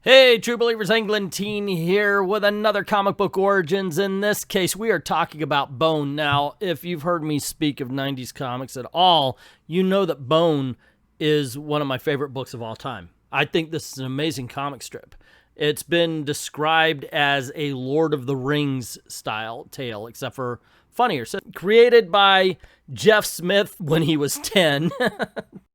Hey, True Believers, England Teen here with another Comic Book Origins. In this case, we are talking about Bone. Now, if you've heard me speak of 90s comics at all, you know that Bone is one of my favorite books of all time. I think this is an amazing comic strip. It's been described as a Lord of the Rings style tale, except for funnier. So, created by Jeff Smith when he was 10.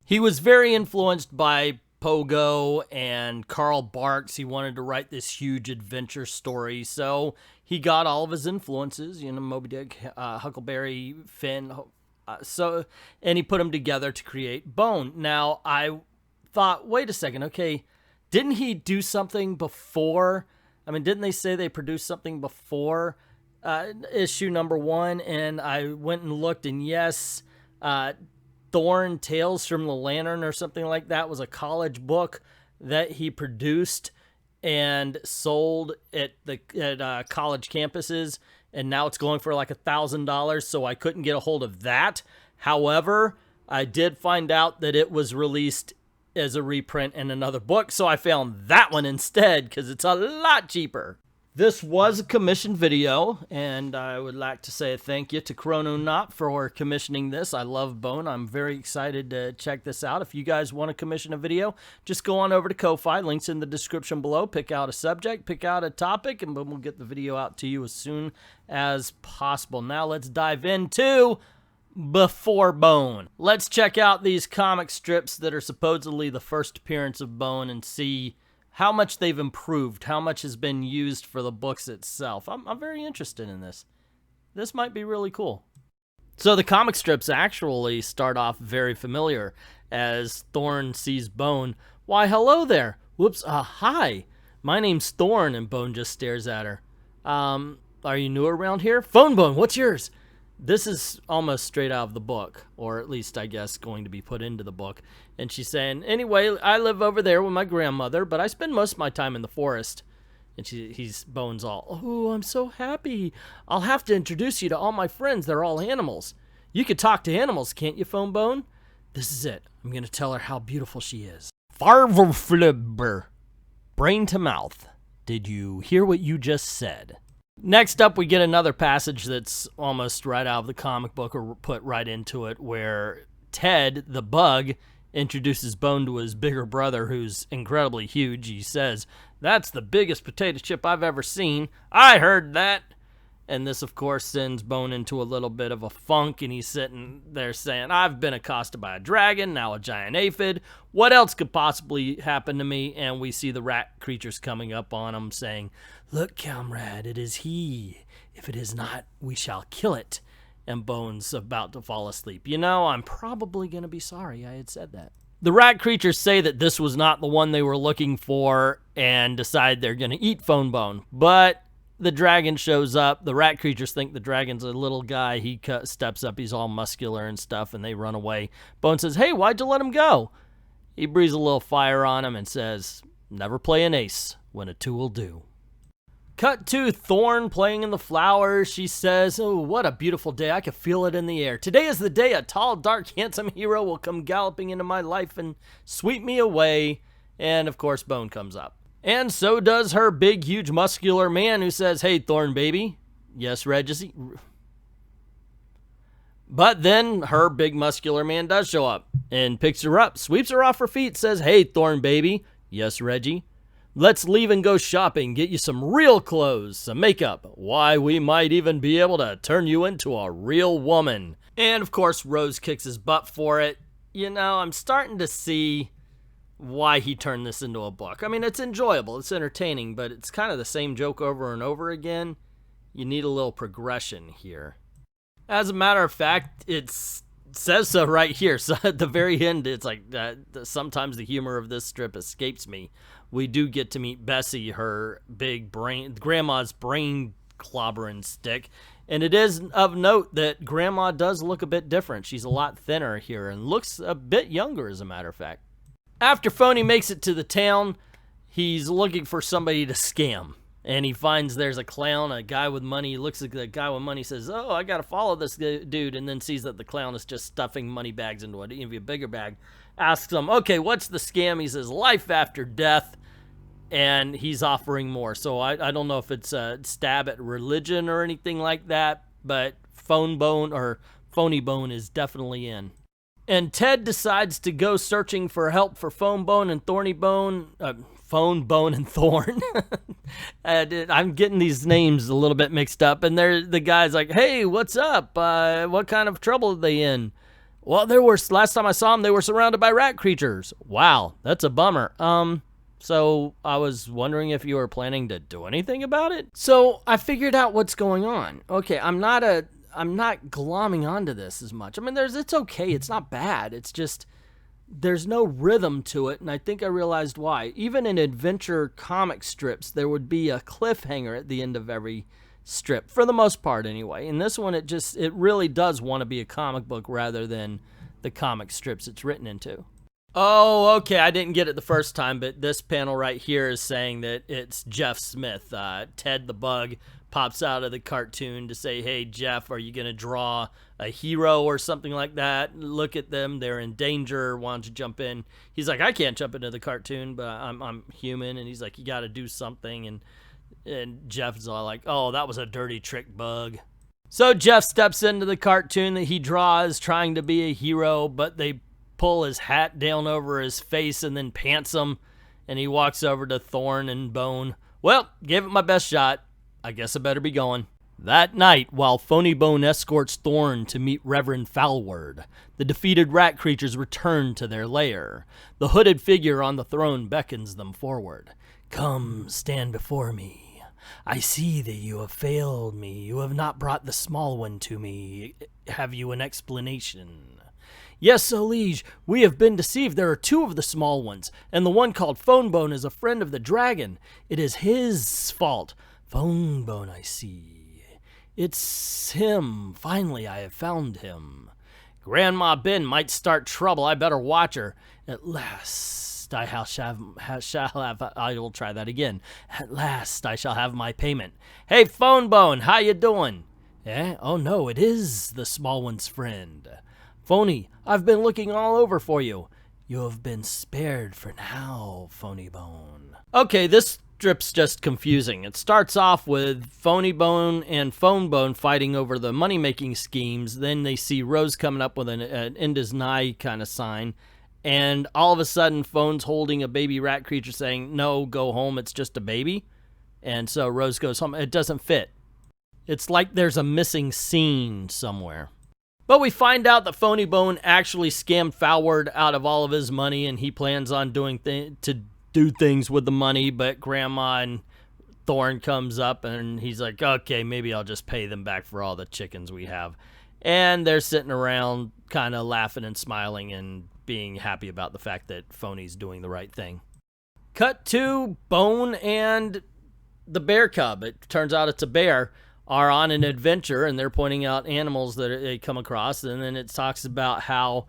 He was very influenced by Pogo and Carl Barks. He wanted to write this huge adventure story, so he got all of his influences, you know, Moby Dick, Huckleberry Finn, and he put them together to create Bone. Now, I thought, wait a second, okay, didn't he do something before? I mean, didn't they say they produced something before issue number 1? And I went and looked, and yes, Thorn Tales from the Lantern or something like that was a college book that he produced and sold at college campuses, and now it's going for like $1,000, so I couldn't get a hold of that. However, I did find out that it was released as a reprint in another book, so I found that one instead because it's a lot cheaper. This was a commissioned video, and I would like to say a thank you to Chrononaut for commissioning this. I love Bone. I'm very excited to check this out. If you guys want to commission a video, just go on over to Ko-Fi. Links in the description below. Pick out a subject, pick out a topic, and we'll get the video out to you as soon as possible. Now let's dive into Before Bone. Let's check out these comic strips that are supposedly the first appearance of Bone and see how much they've improved, how much has been used for the books itself. I'm very interested in this. This might be really cool. So the comic strips actually start off very familiar as Thorn sees Bone. Why, hello there. Whoops, hi. My name's Thorn, and Bone just stares at her. Are you new around here? Phone Bone, what's yours? This is almost straight out of the book, or at least, I guess, going to be put into the book. And she's saying, anyway, I live over there with my grandmother, but I spend most of my time in the forest. And he's Bone's all, oh, I'm so happy. I'll have to introduce you to all my friends. They're all animals. You could talk to animals, can't you, Phone Bone? This is it. I'm going to tell her how beautiful she is. Farverflibber. Brain to mouth. Did you hear what you just said? Next up, we get another passage that's almost right out of the comic book or put right into it, where Ted, the bug, introduces Bone to his bigger brother, who's incredibly huge. He says, that's the biggest potato chip I've ever seen. I heard that. And this, of course, sends Bone into a little bit of a funk, and he's sitting there saying, I've been accosted by a dragon, now a giant aphid. What else could possibly happen to me? And we see the rat creatures coming up on him saying, look, comrade, it is he. If it is not, we shall kill it. And Bone's about to fall asleep. You know, I'm probably going to be sorry I had said that. The rat creatures say that this was not the one they were looking for and decide they're going to eat Phone Bone. But the dragon shows up. The rat creatures think the dragon's a little guy. He steps up. He's all muscular and stuff, and they run away. Bone says, hey, why'd you let him go? He breathes a little fire on him and says, never play an ace when a two will do. Cut to Thorn playing in the flowers. She says, oh, what a beautiful day. I can feel it in the air. Today is the day a tall, dark, handsome hero will come galloping into my life and sweep me away. And, of course, Bone comes up. And so does her big, huge, muscular man who says, hey, Thorn, baby. Yes, Reggie. But then her big, muscular man does show up and picks her up, sweeps her off her feet, says, hey, Thorn, baby. Yes, Reggie. Let's leave and go shopping, get you some real clothes, some makeup. Why, we might even be able to turn you into a real woman. And, of course, Rose kicks his butt for it. You know, I'm starting to see why he turned this into a book. I mean, it's enjoyable, it's entertaining, but it's kind of the same joke over and over again. You need a little progression here. As a matter of fact, it says so right here. So at the very end, it's like sometimes the humor of this strip escapes me. We do get to meet Bessie, her big brain, grandma's brain clobbering stick. And it is of note that grandma does look a bit different. She's a lot thinner here and looks a bit younger, as a matter of fact. After Phony makes it to the town, he's looking for somebody to scam. And he finds there's a clown, a guy with money. He looks at the guy with money, says, oh, I got to follow this dude. And then sees that the clown is just stuffing money bags into a bigger bag. Asks him, okay, what's the scam? He says, life after death. and he's offering more. So I don't know if it's a stab at religion or anything like that, but Phony Bone is definitely in. And Ted decides to go searching for help for Phone Bone and Thorny Bone. Phone Bone and Thorn. I'm getting these names a little bit mixed up. And the guy's like, hey, what's up? What kind of trouble are they in? Well, last time I saw them, they were surrounded by rat creatures. Wow, that's a bummer. So I was wondering if you were planning to do anything about it? So I figured out what's going on. Okay, I'm not glomming onto this as much. I mean, it's okay. It's not bad. It's just there's no rhythm to it, and I think I realized why. Even in adventure comic strips, there would be a cliffhanger at the end of every strip, for the most part anyway. In this one, it really does want to be a comic book rather than the comic strips it's written into. Oh, okay, I didn't get it the first time, but this panel right here is saying that it's Jeff Smith. Ted the Bug pops out of the cartoon to say, hey, Jeff, are you going to draw a hero or something like that? Look at them, they're in danger, why don't you jump in? He's like, I can't jump into the cartoon, but I'm human, and he's like, you got to do something, and Jeff's all like, oh, that was a dirty trick, Bug. So Jeff steps into the cartoon that he draws, trying to be a hero, but they pull his hat down over his face and then pants him, and he walks over to Thorn and Bone. Well, gave it my best shot. I guess I better be going. That night, while Phony Bone escorts Thorn to meet Reverend Foulward, the defeated rat creatures return to their lair. The hooded figure on the throne beckons them forward. Come, stand before me. I see that you have failed me. You have not brought the small one to me. Have you an explanation? Yes, O liege, we have been deceived. There are two of the small ones, and the one called Phone Bone is a friend of the dragon. It is his fault. Phone Bone, I see. It's him. Finally, I have found him. Grandma Ben might start trouble. I better watch her. At last, I will try that again. At last, I shall have my payment. Hey, Phone Bone, how you doing? Eh? Oh, no, it is the small one's friend. Phony, I've been looking all over for you. You have been spared for now, Phony Bone. Okay, this strip's just confusing. It starts off with Phony Bone and Phone Bone fighting over the money-making schemes. Then they see Rose coming up with an end is nigh kind of sign. And all of a sudden, Phone's holding a baby rat creature saying, no, go home, it's just a baby. And so Rose goes home. It doesn't fit. It's like there's a missing scene somewhere. But we find out that Phony Bone actually scammed Foulward out of all of his money, and he plans on do things with the money, but Grandma and Thorn comes up, and he's like, okay, maybe I'll just pay them back for all the chickens we have. And they're sitting around kind of laughing and smiling and being happy about the fact that Phony's doing the right thing. Cut to Bone and the bear cub. It turns out it's a bear. Are on an adventure, and they're pointing out animals that they come across, and then it talks about how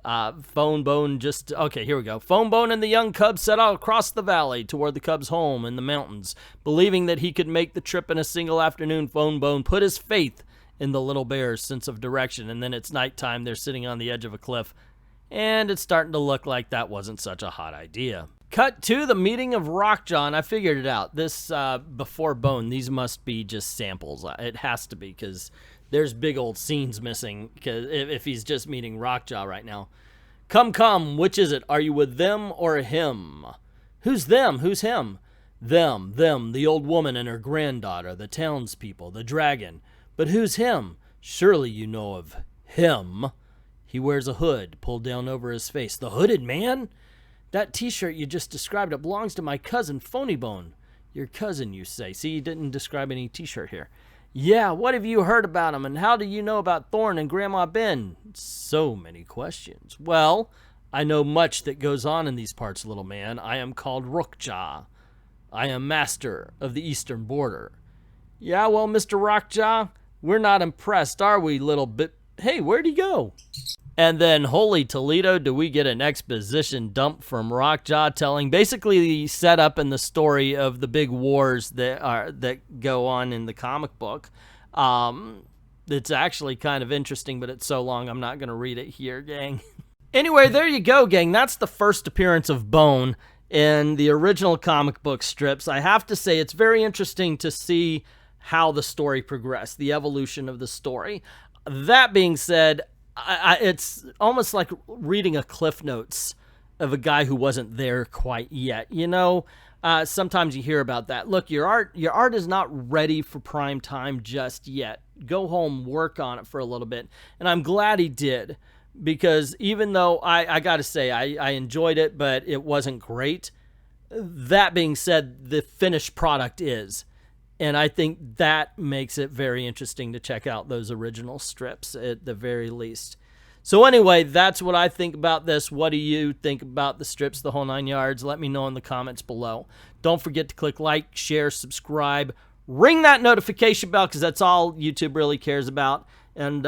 Phone Bone okay, here we go. Phone Bone and the young cub set out across the valley toward the cub's home in the mountains. Believing that he could make the trip in a single afternoon, Phone Bone put his faith in the little bear's sense of direction, and then it's nighttime, they're sitting on the edge of a cliff, and it's starting to look like that wasn't such a hot idea. Cut to the meeting of Rockjaw, and I figured it out. This, before Bone, these must be just samples. It has to be, because there's big old scenes missing, because if he's just meeting Rockjaw right now. Come, which is it? Are you with them or him? Who's them? Who's him? Them, the old woman and her granddaughter, the townspeople, the dragon. But who's him? Surely you know of him. He wears a hood pulled down over his face. The hooded man? That t-shirt you just described, it belongs to my cousin, Phony Bone. Your cousin, you say. See, you didn't describe any t-shirt here. Yeah, what have you heard about him, and how do you know about Thorn and Grandma Ben? So many questions. Well, I know much that goes on in these parts, little man. I am called Rookjaw. I am master of the eastern border. Yeah, well, Mr. Rockjaw, we're not impressed, are we, little bit? Hey, where'd he go? And then, holy Toledo, do we get an exposition dump from Rockjaw telling basically the setup and the story of the big wars that go on in the comic book. It's actually kind of interesting, but it's so long I'm not going to read it here, gang. Anyway, there you go, gang. That's the first appearance of Bone. in the original comic book strips, I have to say it's very interesting to see how the story progressed, the evolution of the story. That being said, it's almost like reading a Cliff Notes of a guy who wasn't there quite yet. You know, sometimes you hear about that. Look, your art is not ready for prime time just yet. Go home, work on it for a little bit. And I'm glad he did, because even though I got to say I enjoyed it, but it wasn't great. That being said, the finished product is. And I think that makes it very interesting to check out those original strips at the very least. So anyway, that's what I think about this. What do you think about the strips, the whole 9 yards? Let me know in the comments below. Don't forget to click like, share, subscribe. Ring that notification bell, because that's all YouTube really cares about. And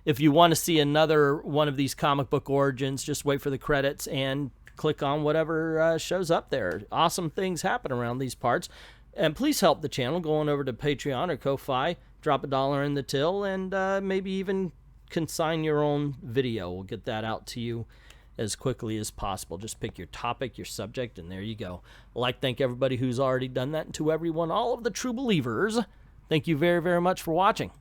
if you want to see another one of these comic book origins, just wait for the credits and click on whatever shows up there. Awesome things happen around these parts. And please help the channel going over to Patreon or Ko-Fi. Drop $1 in the till, and maybe even consign your own video. We'll get that out to you as quickly as possible. Just pick your topic, your subject, and there you go. I'd like to thank everybody who's already done that, and to everyone, all of the true believers, thank you very, very much for watching.